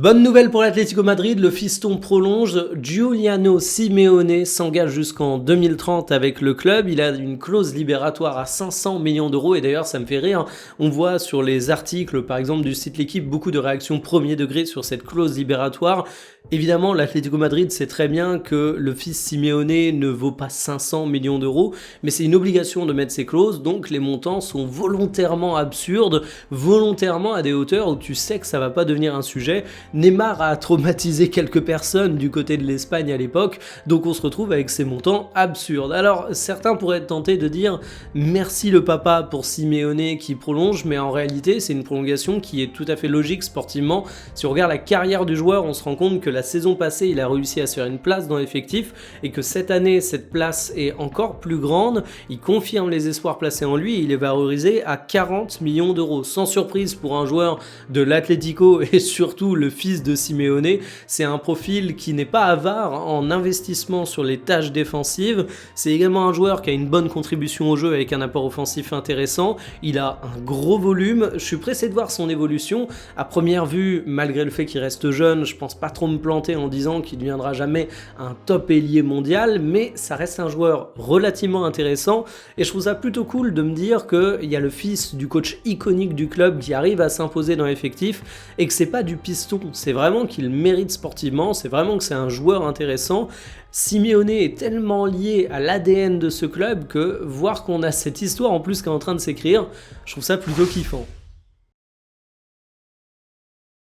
Bonne nouvelle pour l'Atlético Madrid, le fiston prolonge. Giuliano Simeone s'engage jusqu'en 2030 avec le club. Il a une clause libératoire à 500 millions d'euros et d'ailleurs ça me fait rire. On voit sur les articles par exemple du site L'Équipe beaucoup de réactions premier degré sur cette clause libératoire. Évidemment l'Atlético Madrid sait très bien que le fils Simeone ne vaut pas 500 millions d'euros, mais c'est une obligation de mettre ces clauses, donc les montants sont volontairement absurdes, volontairement à des hauteurs où tu sais que ça va pas devenir un sujet. Neymar a traumatisé quelques personnes du côté de l'Espagne à l'époque, donc on se retrouve avec ces montants absurdes. Alors certains pourraient être tentés de dire merci le papa pour Simeone qui prolonge, mais en réalité c'est une prolongation qui est tout à fait logique sportivement. Si on regarde la carrière du joueur, on se rend compte que la saison passée il a réussi à se faire une place dans l'effectif et que cette année cette place est encore plus grande. Il confirme les espoirs placés en lui et il est valorisé à 40 millions d'euros. Sans surprise pour un joueur de l'Atlético et surtout le fils de Simeone, c'est un profil qui n'est pas avare en investissement sur les tâches défensives. C'est également un joueur qui a une bonne contribution au jeu avec un apport offensif intéressant. Il a un gros volume. Je suis pressé de voir son évolution. À première vue, malgré le fait qu'il reste jeune, je pense pas trop me planter en disant qu'il ne deviendra jamais un top ailier mondial, mais ça reste un joueur relativement intéressant et je trouve ça plutôt cool de me dire qu'il y a le fils du coach iconique du club qui arrive à s'imposer dans l'effectif et que c'est pas du piston, c'est vraiment qu'il mérite sportivement, c'est vraiment que c'est un joueur intéressant. Simeone est tellement lié à l'ADN de ce club que voir qu'on a cette histoire en plus qui est en train de s'écrire, je trouve ça plutôt kiffant.